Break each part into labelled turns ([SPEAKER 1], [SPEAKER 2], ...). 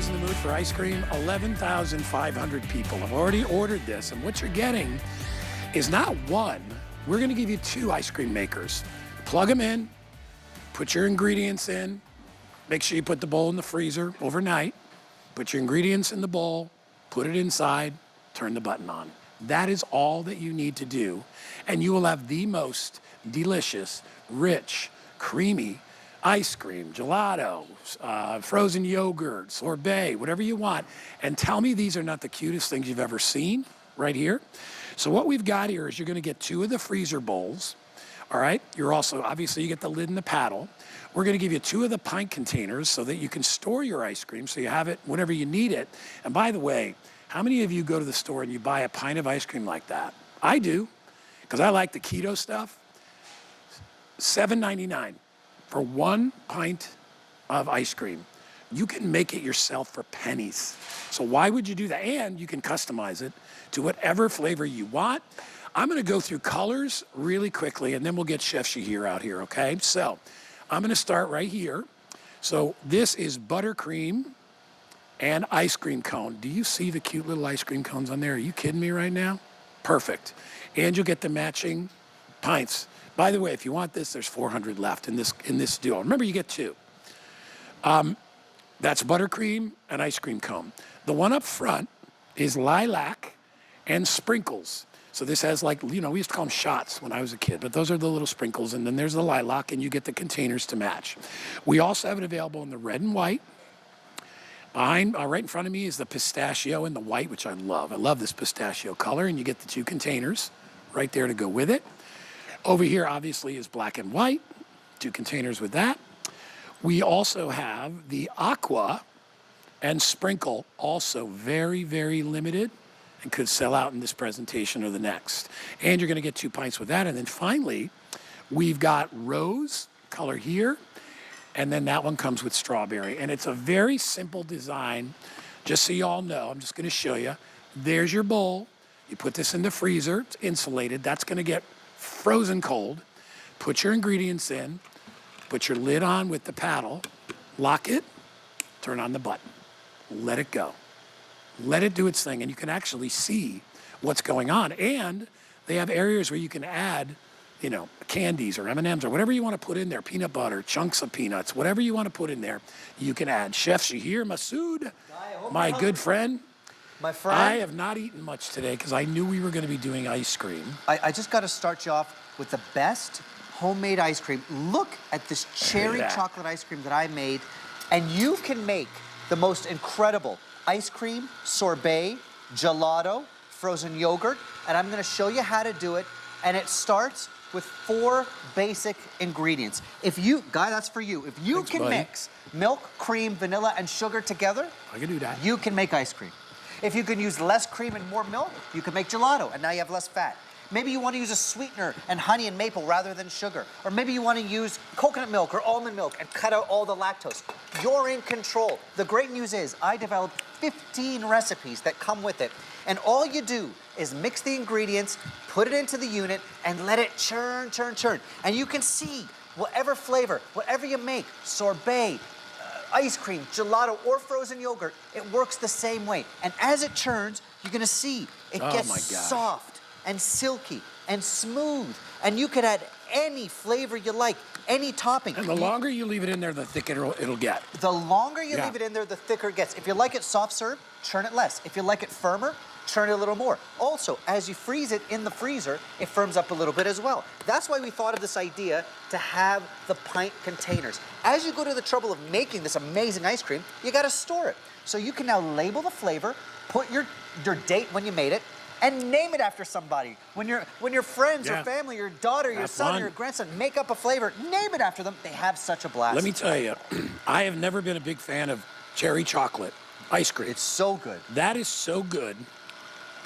[SPEAKER 1] who's in the mood for ice cream? 11,500 people have already ordered this, and what you're getting is not one. We're going to give you 2 ice cream makers. Plug them in, put your ingredients in, make sure you put the bowl in the freezer overnight, put your ingredients in the bowl, put it inside, turn the button on. That is all that you need to do, and you will have the most delicious, rich, creamy ice cream, gelato, frozen yogurt, sorbet, whatever you want. And tell me these are not the cutest things you've ever seen right here. So what we've got here is you're gonna get 2 of the freezer bowls, all right? You're also, obviously you get the lid and the paddle. We're gonna give you 2 of the pint containers so that you can store your ice cream so you have it whenever you need it. And by the way, how many of you go to the store and you buy a pint of ice cream like that? I do, because I like the keto stuff. $7.99 for 1 pint of ice cream. You can make it yourself for pennies. So why would you do that? And you can customize it to whatever flavor you want. I'm gonna go through colors really quickly and then we'll get Chef Shahir out here, okay? So I'm gonna start right here. So this is buttercream and ice cream cone. Do you see the cute little ice cream cones on there? Are you kidding me right now? Perfect. And you'll get the matching pints. By the way, if you want this, there's 400 left in this duo. Remember, you get 2. That's buttercream and ice cream cone. The one up front is lilac and sprinkles. So this has, like, you know, we used to call them shots when I was a kid, but those are the little sprinkles, and then there's the lilac, and you get the containers to match. We also have it available in the red and white. Behind, right in front of me is the pistachio and the white, which I love. I love this pistachio color, and you get the 2 containers right there to go with it. Over here, obviously, is black and white, 2 containers with that. We also have the aqua and sprinkle, also very, very limited, and could sell out in this presentation or the next. And you're gonna get 2 pints with that. And then finally, we've got rose color here, and then that one comes with strawberry. And it's a very simple design, just so you all know. I'm just gonna show you. There's your bowl. You put this in the freezer, it's insulated. That's gonna get frozen cold. Put your ingredients in, put your lid on with the paddle, lock it, turn on the button, let it go. Let it do its thing, and you can actually see what's going on. And they have areas where you can add, you know, candies or M&Ms or whatever you want to put in there, peanut butter, chunks of peanuts, whatever you want to put in there, you can add. Chef Shahir Masood, my good friend.
[SPEAKER 2] My friend,
[SPEAKER 1] I have not eaten much today because I knew we were going to be doing ice cream.
[SPEAKER 2] I just got to start you off with the best homemade ice cream. Look at this cherry chocolate ice cream that I made, and you can make the most incredible ice cream, sorbet, gelato, frozen yogurt, and I'm going to show you how to do it. And it starts with 4 basic ingredients. If you, Guy, that's for you. If you can mix milk, cream, vanilla, and sugar together,
[SPEAKER 1] I can do that.
[SPEAKER 2] You can make ice cream. If you can use less cream and more milk, you can make gelato, and now you have less fat. Maybe you want to use a sweetener and honey and maple rather than sugar. Or maybe you want to use coconut milk or almond milk and cut out all the lactose. You're in control. The great news is I developed 15 recipes that come with it. And all you do is mix the ingredients, put it into the unit, and let it churn, churn, churn. And you can see whatever flavor, whatever you make, sorbet, ice cream, gelato, or frozen yogurt, it works the same way. And as it churns, you're gonna see it gets soft and silky and smooth. And you could add any flavor you like, any topping.
[SPEAKER 1] And the longer you leave it in there, the thicker it'll get.
[SPEAKER 2] The longer you leave it in there, the thicker it gets. If you like it soft serve, churn it less. If you like it firmer, churn it a little more. Also, as you freeze it in the freezer, it firms up a little bit as well. That's why we thought of this idea to have the pint containers. As you go to the trouble of making this amazing ice cream, you gotta store it. So you can now label the flavor, put your date when you made it, and name it after somebody. When your friends or family, your daughter, your son, or your grandson make up a flavor, name it after them. They have such a blast.
[SPEAKER 1] Let me tell you, I have never been a big fan of cherry chocolate ice cream.
[SPEAKER 2] It's so good.
[SPEAKER 1] That is so good.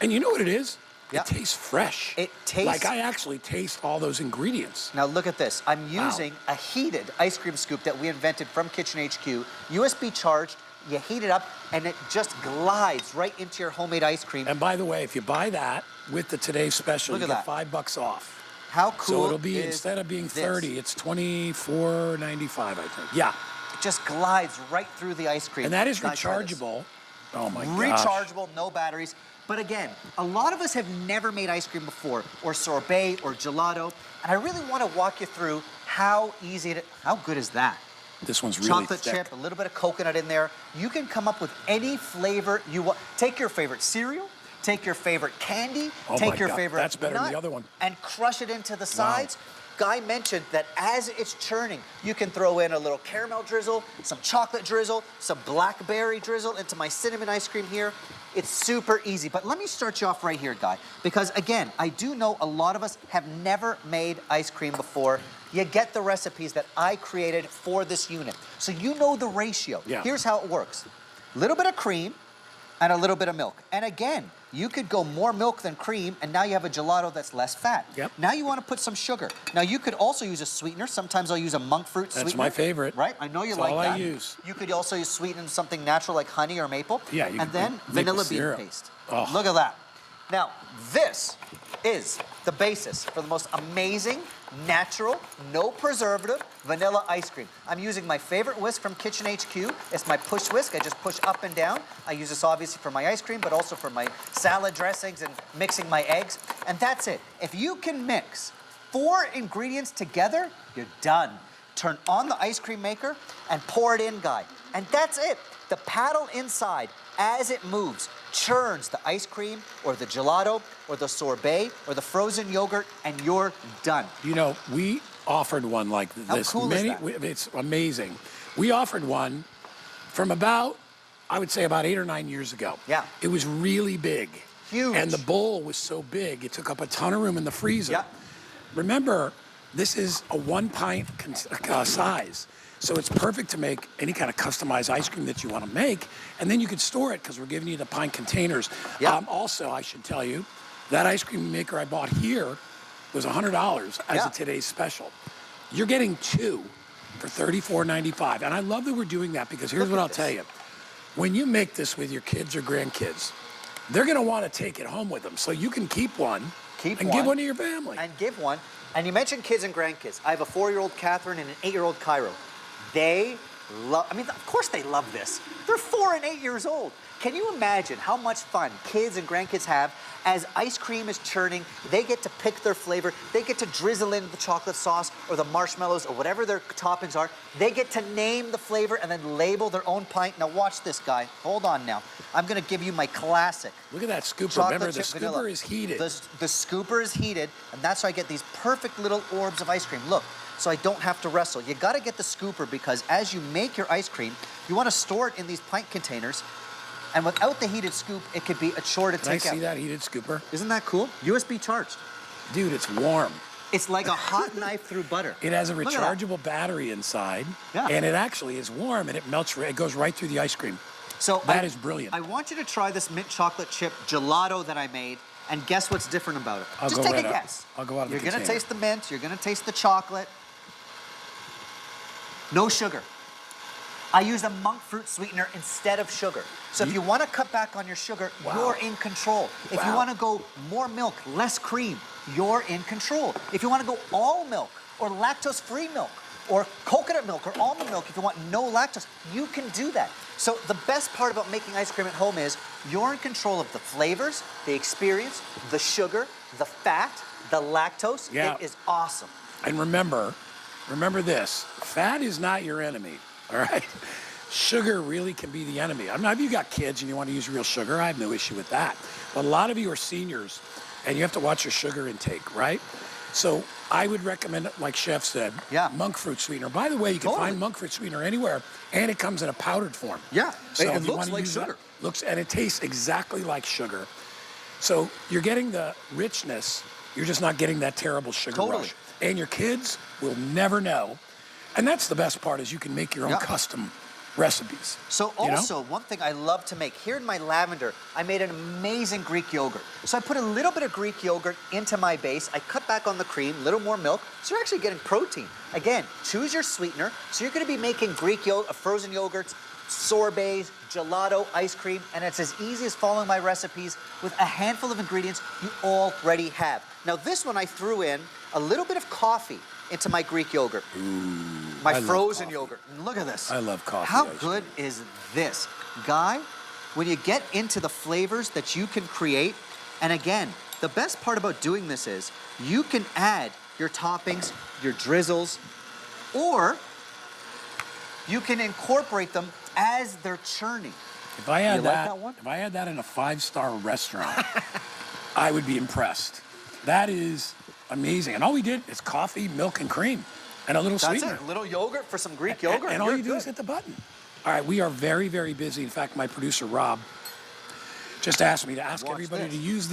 [SPEAKER 1] And you know what it is?
[SPEAKER 2] Yep.
[SPEAKER 1] It tastes fresh.
[SPEAKER 2] It tastes...
[SPEAKER 1] Like I actually taste all those ingredients.
[SPEAKER 2] Now look at this. I'm using a heated ice cream scoop that we invented from Kitchen HQ, USB charged. You heat it up, and it just glides right into your homemade ice cream.
[SPEAKER 1] And by the way, if you buy that with the today's special, you get $5 off.
[SPEAKER 2] How cool
[SPEAKER 1] So it'll be, instead of being 30, it's $24.95, I think. Yeah.
[SPEAKER 2] just glides right through the ice cream.
[SPEAKER 1] And that is
[SPEAKER 2] Guys, try this.
[SPEAKER 1] rechargeable. Oh my gosh.
[SPEAKER 2] Rechargeable, no batteries. But again, a lot of us have never made ice cream before, or sorbet, or gelato, and I really want to walk you through how easy it is. How good is that?
[SPEAKER 1] This one's really
[SPEAKER 2] Chocolate
[SPEAKER 1] thick.
[SPEAKER 2] chip, a little bit of coconut in there. You can come up with any flavor you want. Take your favorite cereal, take your favorite candy,
[SPEAKER 1] Oh
[SPEAKER 2] take
[SPEAKER 1] my
[SPEAKER 2] your
[SPEAKER 1] God,
[SPEAKER 2] favorite
[SPEAKER 1] that's better than
[SPEAKER 2] nut,
[SPEAKER 1] the other one.
[SPEAKER 2] and crush it into the sides. Guy mentioned that as it's churning, you can throw in a little caramel drizzle, some chocolate drizzle, some blackberry drizzle into my cinnamon ice cream here. It's super easy, but let me start you off right here, Guy, because again, I do know a lot of us have never made ice cream before. You get the recipes that I created for this unit. So you know the ratio.
[SPEAKER 1] Yeah.
[SPEAKER 2] Here's how it works. A little bit of cream and a little bit of milk. And again, you could go more milk than cream, and now you have a gelato that's less fat.
[SPEAKER 1] Yep.
[SPEAKER 2] Now you want to put some sugar. Now you could also use a sweetener. Sometimes I'll use a monk fruit sweetener.
[SPEAKER 1] That's my favorite.
[SPEAKER 2] Right? I know you
[SPEAKER 1] That's
[SPEAKER 2] like
[SPEAKER 1] all
[SPEAKER 2] that.
[SPEAKER 1] I use.
[SPEAKER 2] You could also use sweeten something natural like honey or maple.
[SPEAKER 1] Yeah, you
[SPEAKER 2] and
[SPEAKER 1] could
[SPEAKER 2] then
[SPEAKER 1] put maple
[SPEAKER 2] vanilla bean
[SPEAKER 1] syrup.
[SPEAKER 2] paste.
[SPEAKER 1] Oh.
[SPEAKER 2] Look at that. Now, this is the basis for the most amazing, natural, no preservative vanilla ice cream. I'm using my favorite whisk from Kitchen HQ. It's my push whisk. I just push up and down. I use this obviously for my ice cream, but also for my salad dressings and mixing my eggs. And that's it. If you can mix 4 ingredients together, you're done. Turn on the ice cream maker and pour it in, Guy. And that's it. The paddle inside, as it moves, churns the ice cream or the gelato or the sorbet or the frozen yogurt, and you're done.
[SPEAKER 1] You know, we offered one like this.
[SPEAKER 2] cool is that?
[SPEAKER 1] It's amazing. We offered one from about, I would say about 8 or 9 years ago.
[SPEAKER 2] Yeah.
[SPEAKER 1] It was really big.
[SPEAKER 2] Huge.
[SPEAKER 1] And the bowl was so big, it took up a ton of room in the freezer.
[SPEAKER 2] Yeah.
[SPEAKER 1] Remember, this is a 1 pint size. So it's perfect to make any kind of customized ice cream that you want to make. And then you could store it because we're giving you the pint containers.
[SPEAKER 2] Yeah.
[SPEAKER 1] Also, I should tell you, that ice cream maker I bought here was $100 as
[SPEAKER 2] Yeah.
[SPEAKER 1] a today's special. You're getting 2 for $34.95. And I love that we're doing that because here's what I'll tell you. When you make this with your kids or grandkids, they're going to want to take it home with them. So you can keep one and give one to your family.
[SPEAKER 2] And give one. And you mentioned kids and grandkids. I have a 4-year-old Catherine and an 8-year-old Cairo. They love, I mean, of course they love this. They're 4 and 8 years old. Can you imagine how much fun kids and grandkids have as ice cream is churning? They get to pick their flavor. They get to drizzle in the chocolate sauce or the marshmallows or whatever their toppings are. They get to name the flavor and then label their own pint. Now watch this, Guy. Hold on now. I'm gonna give you my classic.
[SPEAKER 1] Look at that scooper.
[SPEAKER 2] Chocolate
[SPEAKER 1] Remember, the
[SPEAKER 2] chip vanilla.
[SPEAKER 1] scooper is heated.
[SPEAKER 2] The scooper is heated, and that's how I get these perfect little orbs of ice cream. Look, so I don't have to wrestle. You gotta get the scooper because as you make your ice cream, you wanna store it in these pint containers, and without the heated scoop, it could be a chore to
[SPEAKER 1] Can I
[SPEAKER 2] take out.
[SPEAKER 1] see that heated scooper?
[SPEAKER 2] Isn't that cool? USB charged.
[SPEAKER 1] Dude, it's warm.
[SPEAKER 2] It's like a hot knife through butter.
[SPEAKER 1] It has a
[SPEAKER 2] Look at that.
[SPEAKER 1] rechargeable battery inside,
[SPEAKER 2] Yeah.
[SPEAKER 1] and it actually is warm, and it melts. It goes right through the ice cream.
[SPEAKER 2] So
[SPEAKER 1] That is brilliant.
[SPEAKER 2] I want you to try this mint chocolate chip gelato that I made, and guess what's different about it?
[SPEAKER 1] I'll
[SPEAKER 2] Just
[SPEAKER 1] go
[SPEAKER 2] take
[SPEAKER 1] right
[SPEAKER 2] a
[SPEAKER 1] out.
[SPEAKER 2] guess.
[SPEAKER 1] I'll go out of the
[SPEAKER 2] You're gonna
[SPEAKER 1] container.
[SPEAKER 2] taste the mint. You're gonna taste the chocolate. No sugar. I use a monk fruit sweetener instead of sugar. So if you want to cut back on your sugar,
[SPEAKER 1] Wow.
[SPEAKER 2] you're in control. If you
[SPEAKER 1] Wow.
[SPEAKER 2] want to go more milk, less cream, you're in control. If you want to go all milk or lactose-free milk or coconut milk or almond milk, if you want no lactose, you can do that. So the best part about making ice cream at home is you're in control of the flavors, the experience, the sugar, the fat, the lactose.
[SPEAKER 1] Yeah.
[SPEAKER 2] It is awesome.
[SPEAKER 1] And remember this: fat is not your enemy. All right. Sugar really can be the enemy. I mean, if you got kids and you want to use real sugar, I have no issue with that. But a lot of you are seniors, and you have to watch your sugar intake, right? So I would recommend, like Chef said,
[SPEAKER 2] Yeah.
[SPEAKER 1] monk fruit sweetener. By the way, you can
[SPEAKER 2] Totally.
[SPEAKER 1] find monk fruit sweetener anywhere, and it comes in a powdered form.
[SPEAKER 2] Yeah.
[SPEAKER 1] So
[SPEAKER 2] It
[SPEAKER 1] if you
[SPEAKER 2] looks
[SPEAKER 1] wanna
[SPEAKER 2] like
[SPEAKER 1] use that-
[SPEAKER 2] sugar.
[SPEAKER 1] and it tastes exactly like sugar. So you're getting the richness. You're just not getting that terrible sugar
[SPEAKER 2] Totally.
[SPEAKER 1] rush. And your kids will never know. And that's the best part is you can make your own
[SPEAKER 2] Yeah.
[SPEAKER 1] custom recipes.
[SPEAKER 2] So
[SPEAKER 1] you know?
[SPEAKER 2] also, one thing I love to make, here in my lavender, I made an amazing Greek yogurt. So I put a little bit of Greek yogurt into my base. I cut back on the cream, a little more milk. So you're actually getting protein. Again, choose your sweetener. So you're gonna be making Greek yogurt, frozen yogurts, sorbets, gelato, ice cream, and it's as easy as following my recipes with a handful of ingredients you already have. Now this one I threw in a little bit of coffee into my Greek yogurt. My
[SPEAKER 1] I love
[SPEAKER 2] frozen
[SPEAKER 1] coffee.
[SPEAKER 2] yogurt. And look at this.
[SPEAKER 1] I love coffee
[SPEAKER 2] How
[SPEAKER 1] ice
[SPEAKER 2] good is this? Guy, when you get into the flavors that you can create, and again, the best part about doing this is you can add your toppings, your drizzles, or you can incorporate them as they're churning.
[SPEAKER 1] If I had
[SPEAKER 2] You like
[SPEAKER 1] that,
[SPEAKER 2] that one?
[SPEAKER 1] if I had that in a 5-star restaurant, I would be impressed. That is amazing. And all we did is coffee, milk, and cream, and a little
[SPEAKER 2] That's
[SPEAKER 1] sweetener.
[SPEAKER 2] it. A little yogurt for some Greek yogurt.
[SPEAKER 1] And all
[SPEAKER 2] You're
[SPEAKER 1] you do is
[SPEAKER 2] good.
[SPEAKER 1] hit the button. All right, we are very, very busy. In fact, my producer Rob just asked me to ask
[SPEAKER 2] Watch
[SPEAKER 1] everybody
[SPEAKER 2] this.
[SPEAKER 1] to use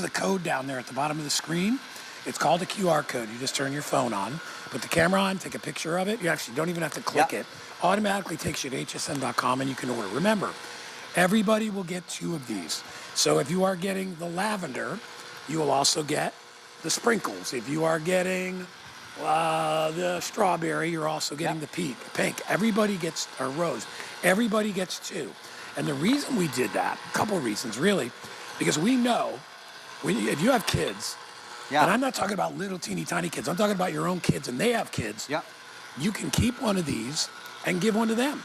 [SPEAKER 1] the code down there at the bottom of the screen. It's called a QR code. You just turn your phone on, put the camera on, take a picture of it. You actually don't even have to click
[SPEAKER 2] Yep.
[SPEAKER 1] it. Automatically takes you to hsn.com and you can order. Remember, everybody will get 2 of these. So if you are getting the lavender, you will also get the sprinkles. If you are getting the strawberry, you're also getting the pink. Everybody gets, or rose. Everybody gets 2. And the reason we did that, a couple reasons really, because we know if you have kids,
[SPEAKER 2] Yeah.
[SPEAKER 1] and I'm not talking about little teeny tiny kids, I'm talking about your own kids and they have kids,
[SPEAKER 2] Yeah.
[SPEAKER 1] you can keep one of these and give one to them.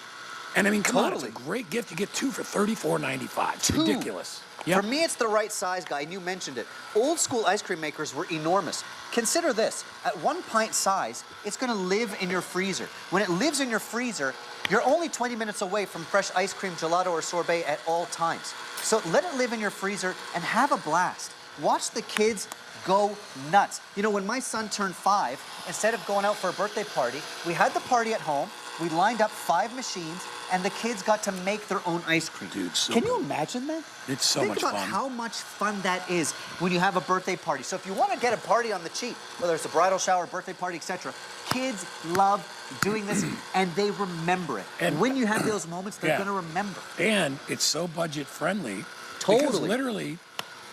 [SPEAKER 1] And I mean, come on, it's a
[SPEAKER 2] Totally.
[SPEAKER 1] great gift. You get 2 for $34.95. It's ridiculous.
[SPEAKER 2] For me, it's the right size, Guy, and you mentioned it. Old school ice cream makers were enormous. Consider this, at 1 pint size, it's gonna live in your freezer. When it lives in your freezer, you're only 20 minutes away from fresh ice cream, gelato, or sorbet at all times. So let it live in your freezer and have a blast. Watch the kids go nuts. You know, when my son turned 5, instead of going out for a birthday party, we had the party at home, we lined up 5 machines, and the kids got to make their own ice cream.
[SPEAKER 1] Dude, so
[SPEAKER 2] Can you
[SPEAKER 1] good.
[SPEAKER 2] imagine that?
[SPEAKER 1] It's so
[SPEAKER 2] Think
[SPEAKER 1] much
[SPEAKER 2] about
[SPEAKER 1] fun.
[SPEAKER 2] how much fun that is when you have a birthday party. So if you want to get a party on the cheap, whether it's a bridal shower, birthday party, etc., kids love doing this and they remember it.
[SPEAKER 1] And-
[SPEAKER 2] And when you have those moments, they're
[SPEAKER 1] Yeah.
[SPEAKER 2] going to remember.
[SPEAKER 1] And it's so budget friendly. Because
[SPEAKER 2] Totally.
[SPEAKER 1] literally,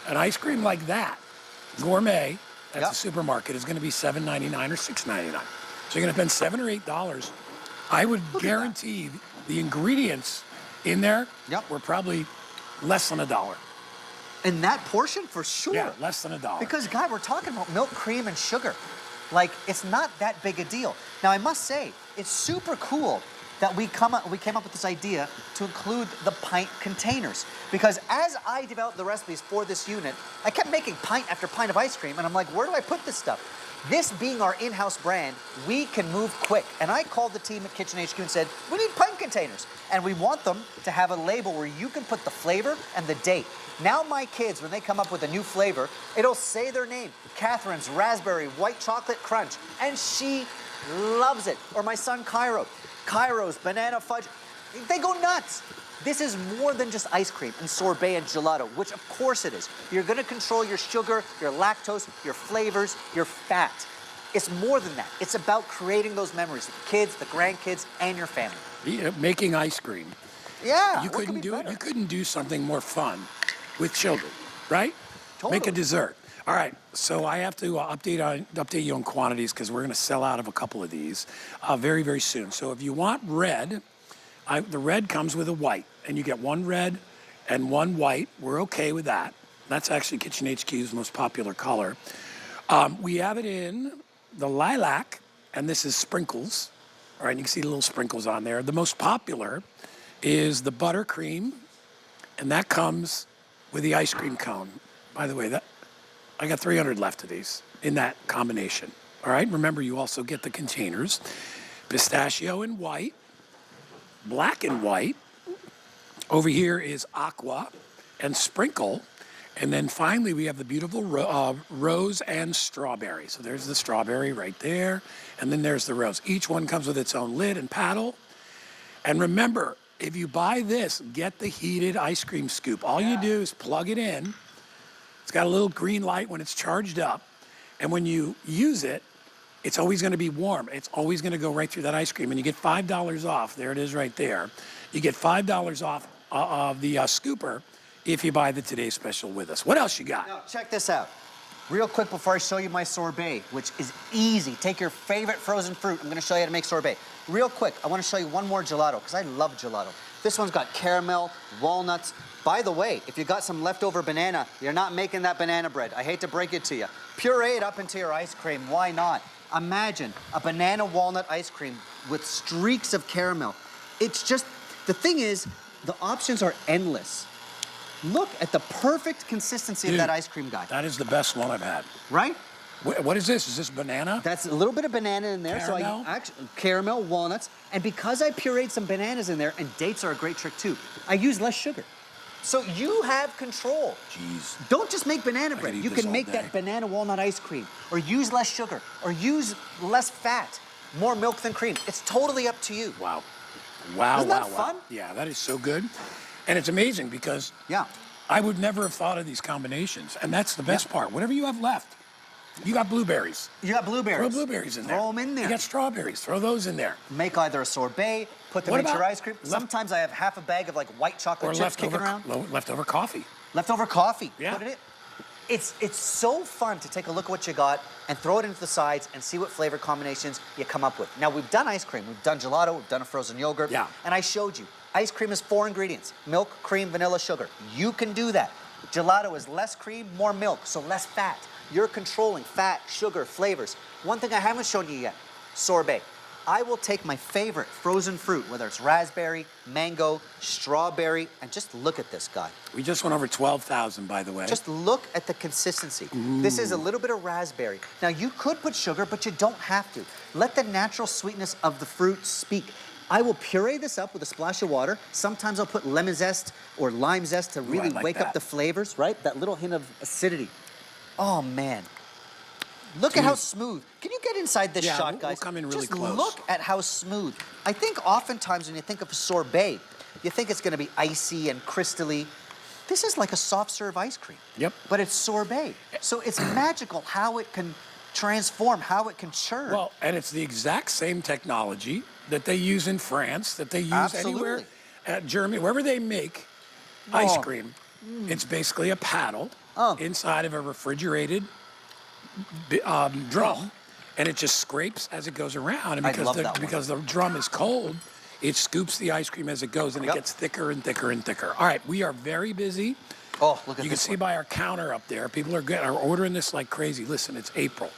[SPEAKER 1] an ice cream like that, gourmet, at
[SPEAKER 2] Yep.
[SPEAKER 1] the supermarket is going to be $7.99 or $6.99. So you're going to spend $7 or $8. I would
[SPEAKER 2] at that.
[SPEAKER 1] guarantee the ingredients in there
[SPEAKER 2] Yep.
[SPEAKER 1] were probably less than $1.
[SPEAKER 2] And that portion, for sure.
[SPEAKER 1] Yeah, less than $1.
[SPEAKER 2] Because, guy, we're talking about milk, cream, and sugar. Like, it's not that big a deal. Now, I must say, it's super cool that we came up with this idea to include the pint containers. Because as I developed the recipes for this unit, I kept making pint after pint of ice cream, and I'm like, where do I put this stuff? This being our in-house brand, we can move quick. And I called the team at Kitchen HQ and said, we need pint containers. And we want them to have a label where you can put the flavor and the date. Now my kids, when they come up with a new flavor, it'll say their name, Catherine's Raspberry White Chocolate Crunch, and she loves it. Or my son Cairo's Banana Fudge. They go nuts. This is more than just ice cream and sorbet and gelato, which of course it is. You're gonna control your sugar, your lactose, your flavors, your fat. It's more than that. It's about creating those memories with the kids, the grandkids, and your family.
[SPEAKER 1] Making ice cream.
[SPEAKER 2] Yeah,
[SPEAKER 1] You
[SPEAKER 2] what could
[SPEAKER 1] couldn't
[SPEAKER 2] be
[SPEAKER 1] do it.
[SPEAKER 2] better?
[SPEAKER 1] You couldn't do something more fun with children, right? Make a
[SPEAKER 2] Totally.
[SPEAKER 1] dessert. All right, so I have to update you on quantities because we're going to sell out of a couple of these very, very soon. So if you want red, the red comes with a white, and you get 1 red and 1 white. We're okay with that. That's actually Kitchen HQ's most popular color. We have it in the lilac, and this is sprinkles. All right, you can see the little sprinkles on there. The most popular is the buttercream, and that comes with the ice cream cone. By the way, I got 300 left of these in that combination. All right, remember you also get the containers. Pistachio and white, black and white. Over here is aqua and sprinkle. And then finally, we have the beautiful rose and strawberry. So there's the strawberry right there. And then there's the rose. Each one comes with its own lid and paddle. And remember, if you buy this, get the heated ice cream scoop. All you do is plug it in. It's got a little green light when it's charged up. And when you use it, it's always going to be warm. It's always going to go right through that ice cream. And you get $5 off. There it is right there. You get $5 off of the scooper if you buy the Today's Special with us. What else you got?
[SPEAKER 2] Now, check this out. Real quick before I show you my sorbet, which is easy. Take your favorite frozen fruit. I'm gonna show you how to make sorbet. Real quick, I wanna show you one more gelato, because I love gelato. This one's got caramel, walnuts. By the way, if you got some leftover banana, you're not making that banana bread. I hate to break it to you. Puree it up into your ice cream, why not? Imagine a banana walnut ice cream with streaks of caramel. It's just, the thing is, the options are endless. Look at the perfect consistency of
[SPEAKER 1] Dude,
[SPEAKER 2] that ice cream, guy.
[SPEAKER 1] That is the best one I've had.
[SPEAKER 2] Right?
[SPEAKER 1] What is this? Is this banana?
[SPEAKER 2] That's a little bit of banana in there.
[SPEAKER 1] Caramel?
[SPEAKER 2] So caramel, walnuts. And because I pureed some bananas in there, and dates are a great trick too, I use less sugar. So you have control.
[SPEAKER 1] Jeez.
[SPEAKER 2] Don't just make banana bread.
[SPEAKER 1] eat
[SPEAKER 2] You
[SPEAKER 1] this
[SPEAKER 2] can
[SPEAKER 1] all
[SPEAKER 2] make
[SPEAKER 1] day.
[SPEAKER 2] that banana walnut ice cream, or use less sugar, or use less fat, more milk than cream. It's totally up to you.
[SPEAKER 1] Wow. Wow,
[SPEAKER 2] Isn't
[SPEAKER 1] wow,
[SPEAKER 2] that
[SPEAKER 1] wow.
[SPEAKER 2] fun?
[SPEAKER 1] Yeah, that is so good. And it's amazing because
[SPEAKER 2] Yeah.
[SPEAKER 1] I would never have thought of these combinations. And that's the best part. Whatever you have left, you got blueberries.
[SPEAKER 2] You got blueberries.
[SPEAKER 1] Throw blueberries in there.
[SPEAKER 2] Throw them in there.
[SPEAKER 1] You got strawberries. Throw those in there.
[SPEAKER 2] Make either a sorbet, put them
[SPEAKER 1] What
[SPEAKER 2] into your
[SPEAKER 1] about
[SPEAKER 2] ice cream. Sometimes I have half a bag of like white chocolate
[SPEAKER 1] Or
[SPEAKER 2] chips kicking around.
[SPEAKER 1] leftover coffee.
[SPEAKER 2] Leftover coffee.
[SPEAKER 1] Yeah.
[SPEAKER 2] Put it in. It's so fun to take a look at what you got and throw it into the sides and see what flavor combinations you come up with. Now, we've done ice cream. We've done gelato. We've done a frozen yogurt.
[SPEAKER 1] Yeah.
[SPEAKER 2] And I showed you. Ice cream is 4 ingredients. Milk, cream, vanilla, sugar. You can do that. Gelato is less cream, more milk, so less fat. You're controlling fat, sugar, flavors. One thing I haven't shown you yet, sorbet. I will take my favorite frozen fruit, whether it's raspberry, mango, strawberry, and just look at this guy.
[SPEAKER 1] We just went over 12,000, by the way.
[SPEAKER 2] Just look at the consistency. This is a little bit of raspberry. Now, you could put sugar, but you don't have to. Let the natural sweetness of the fruit speak. I will puree this up with a splash of water. Sometimes I'll put lemon zest or lime zest to really
[SPEAKER 1] like
[SPEAKER 2] wake up
[SPEAKER 1] that.
[SPEAKER 2] the flavors, right? That little hint of acidity. Oh, man. Look at how smooth. Can you get inside this
[SPEAKER 1] Yeah,
[SPEAKER 2] shot,
[SPEAKER 1] we'll
[SPEAKER 2] guys?
[SPEAKER 1] come in really
[SPEAKER 2] Just
[SPEAKER 1] close.
[SPEAKER 2] look at how smooth. I think oftentimes when you think of sorbet, you think it's going to be icy and crystally. This is like a soft serve ice cream.
[SPEAKER 1] Yep.
[SPEAKER 2] But it's sorbet. So it's magical how it can transform, how it can churn.
[SPEAKER 1] Well, and it's the exact same technology that they use in France, that they use anywhere,
[SPEAKER 2] Absolutely.
[SPEAKER 1] at Germany, wherever they make ice
[SPEAKER 2] Oh.
[SPEAKER 1] cream. It's basically a paddle inside of a refrigerated drum, and it just scrapes as it goes around. And
[SPEAKER 2] I
[SPEAKER 1] because
[SPEAKER 2] love that one.
[SPEAKER 1] because the drum is cold, it scoops the ice cream as it goes, and it
[SPEAKER 2] Yep.
[SPEAKER 1] gets thicker and thicker and thicker. All right, we are very busy.
[SPEAKER 2] Oh, look at
[SPEAKER 1] You can
[SPEAKER 2] this
[SPEAKER 1] see
[SPEAKER 2] one.
[SPEAKER 1] by our counter up there, people are ordering this like crazy. Listen, it's April.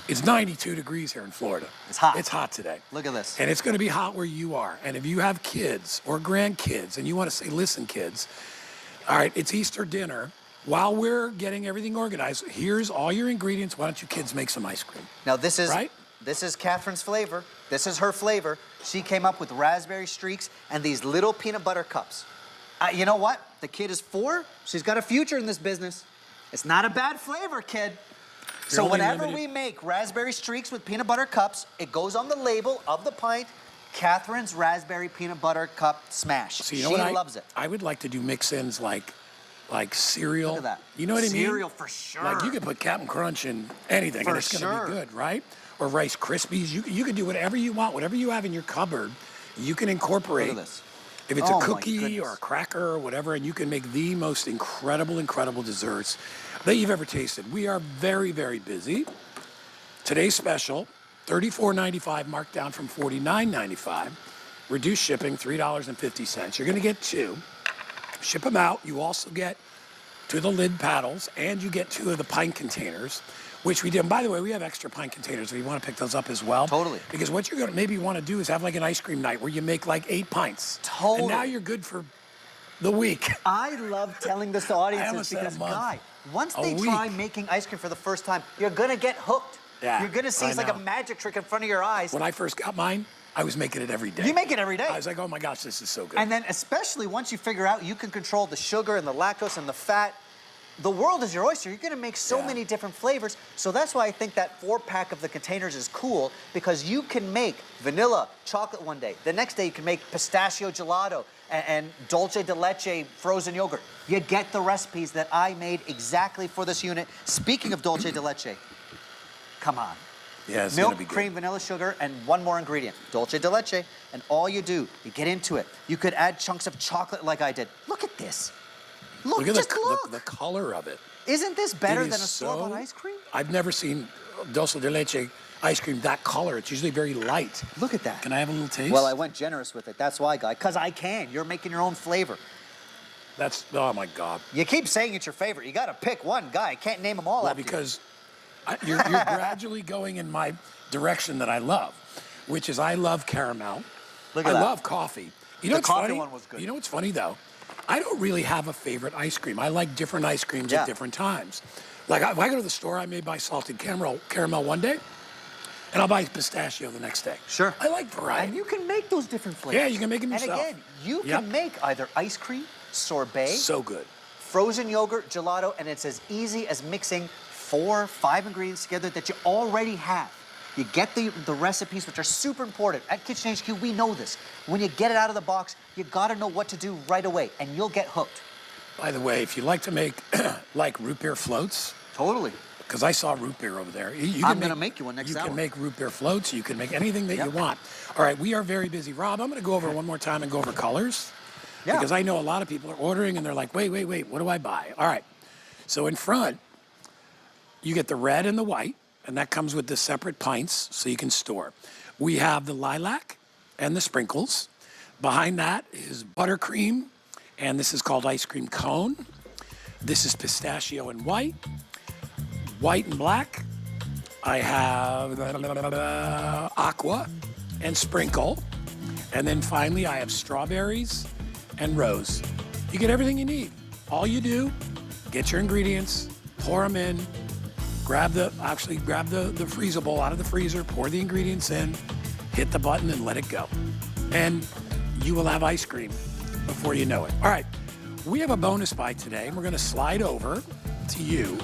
[SPEAKER 1] It's 92 degrees here in Florida.
[SPEAKER 2] It's hot.
[SPEAKER 1] It's hot today.
[SPEAKER 2] Look at this.
[SPEAKER 1] And it's going to be hot where you are. And if you have kids or grandkids and you want to say, listen, kids, all right, it's Easter dinner. While we're getting everything organized, here's all your ingredients. Why don't you kids make some ice cream?
[SPEAKER 2] Now this is
[SPEAKER 1] Right?
[SPEAKER 2] this is Catherine's flavor. This is her flavor. She came up with raspberry streaks and these little peanut butter cups. You know what? The kid is 4. She's got a future in this business. It's not a bad flavor, kid. So
[SPEAKER 1] only
[SPEAKER 2] whenever
[SPEAKER 1] limited-
[SPEAKER 2] we make raspberry streaks with peanut butter cups, it goes on the label of the pint, Catherine's raspberry peanut butter cup smash.
[SPEAKER 1] So you know
[SPEAKER 2] she
[SPEAKER 1] what
[SPEAKER 2] loves it.
[SPEAKER 1] I would like to do mix-ins like cereal.
[SPEAKER 2] Look at that.
[SPEAKER 1] You know what I mean?
[SPEAKER 2] Cereal for sure.
[SPEAKER 1] Like you could put Captain Crunch in anything
[SPEAKER 2] For
[SPEAKER 1] and it's going to
[SPEAKER 2] sure.
[SPEAKER 1] be good, right? Or Rice Krispies. You can do whatever you want. Whatever you have in your cupboard, you can incorporate.
[SPEAKER 2] Look at this.
[SPEAKER 1] If it's
[SPEAKER 2] Oh
[SPEAKER 1] a
[SPEAKER 2] my
[SPEAKER 1] cookie
[SPEAKER 2] goodness.
[SPEAKER 1] or a cracker or whatever, and you can make the most incredible, incredible desserts that you've ever tasted. We are very, very busy. Today's special, $34.95 marked down from $49.95. Reduced shipping, $3.50. You're going to get 2. Ship them out. You also get 2 of the lid paddles, and you get 2 of the pint containers, which we did. And by the way, we have extra pint containers if you want to pick those up as well.
[SPEAKER 2] Totally.
[SPEAKER 1] Because what you're going to maybe want to do is have like an ice cream night where you make like 8 pints.
[SPEAKER 2] Totally.
[SPEAKER 1] And now you're good for the week.
[SPEAKER 2] I love telling this to
[SPEAKER 1] I
[SPEAKER 2] audiences
[SPEAKER 1] almost said a
[SPEAKER 2] because,
[SPEAKER 1] month.
[SPEAKER 2] Guy, once
[SPEAKER 1] A
[SPEAKER 2] they try
[SPEAKER 1] week.
[SPEAKER 2] making ice cream for the first time, you're gonna get hooked.
[SPEAKER 1] Yeah,
[SPEAKER 2] You're gonna see
[SPEAKER 1] I
[SPEAKER 2] it's like a
[SPEAKER 1] know.
[SPEAKER 2] magic trick in front of your eyes.
[SPEAKER 1] When I first got mine, I was making it every day.
[SPEAKER 2] You make it every day.
[SPEAKER 1] I was like, oh my gosh, this is so good.
[SPEAKER 2] And then especially once you figure out you can control the sugar and the lactose and the fat, the world is your oyster. You're gonna make so
[SPEAKER 1] Yeah.
[SPEAKER 2] many different flavors. So that's why I think that 4-pack of the containers is cool, because you can make vanilla chocolate one day. The next day you can make pistachio gelato and dulce de leche frozen yogurt. You get the recipes that I made exactly for this unit. Speaking of dulce de leche, come on.
[SPEAKER 1] yeah, it's gonna
[SPEAKER 2] Milk,
[SPEAKER 1] be good.
[SPEAKER 2] cream, vanilla, sugar, and one more ingredient, dulce de leche. And all you do, you get into it. You could add chunks of chocolate like I did. Look at this. Look,
[SPEAKER 1] Look at
[SPEAKER 2] just
[SPEAKER 1] the,
[SPEAKER 2] look.
[SPEAKER 1] the color of it.
[SPEAKER 2] Isn't this better
[SPEAKER 1] It
[SPEAKER 2] than a
[SPEAKER 1] is
[SPEAKER 2] store-bought
[SPEAKER 1] so-
[SPEAKER 2] ice cream?
[SPEAKER 1] I've never seen dulce de leche ice cream that color. It's usually very light.
[SPEAKER 2] Look at that.
[SPEAKER 1] Can I have a little taste?
[SPEAKER 2] Well, I went generous with it. That's why, guy. Because I can. You're making your own flavor.
[SPEAKER 1] That's, oh my God.
[SPEAKER 2] You keep saying it's your favorite. You got to pick one, guy. I can't name them all
[SPEAKER 1] Well,
[SPEAKER 2] after you.
[SPEAKER 1] because You're gradually going in my direction that I love, which is I love caramel.
[SPEAKER 2] Look at
[SPEAKER 1] I
[SPEAKER 2] that.
[SPEAKER 1] love coffee. You know
[SPEAKER 2] The
[SPEAKER 1] what's
[SPEAKER 2] coffee
[SPEAKER 1] funny?
[SPEAKER 2] one was good.
[SPEAKER 1] You know what's funny though? I don't really have a favorite ice cream. I like different ice creams
[SPEAKER 2] Yeah.
[SPEAKER 1] at different times. Like if I go to the store, I may buy salted caramel one day, and I'll buy pistachio the next day.
[SPEAKER 2] Sure.
[SPEAKER 1] I like variety.
[SPEAKER 2] And you can make those different flavors.
[SPEAKER 1] Yeah, you can make them yourself.
[SPEAKER 2] And again, you
[SPEAKER 1] Yep.
[SPEAKER 2] can make either ice cream, sorbet,
[SPEAKER 1] So good.
[SPEAKER 2] frozen yogurt, gelato, and it's as easy as mixing 4 or 5 ingredients together that you already have. You get the recipes, which are super important. At Kitchen HQ, we know this. When you get it out of the box, you gotta know what to do right away, and you'll get hooked.
[SPEAKER 1] By the way, if you like to make like root beer floats,
[SPEAKER 2] Totally.
[SPEAKER 1] because I saw root beer over there. You
[SPEAKER 2] I'm
[SPEAKER 1] can
[SPEAKER 2] gonna make you one next
[SPEAKER 1] You
[SPEAKER 2] hour.
[SPEAKER 1] can make root beer floats. You can make anything that you
[SPEAKER 2] Yep.
[SPEAKER 1] want. All right, we are very busy. Rob, I'm going to go over one more time and go over colors.
[SPEAKER 2] Yeah.
[SPEAKER 1] Because I know a lot of people are ordering and they're like, wait, what do I buy? All right. So in front, you get the red and the white, and that comes with the separate pints so you can store. We have the lilac and the sprinkles. Behind that is buttercream, and this is called ice cream cone. This is pistachio and white and black. I have aqua and sprinkle. And then finally, I have strawberries and rose. You get everything you need. All you do, get your ingredients, pour them in, grab the freezable out of the freezer, pour the ingredients in, hit the button and let it go. And you will have ice cream before you know it. All right, we have a bonus buy today, and we're gonna slide over to you.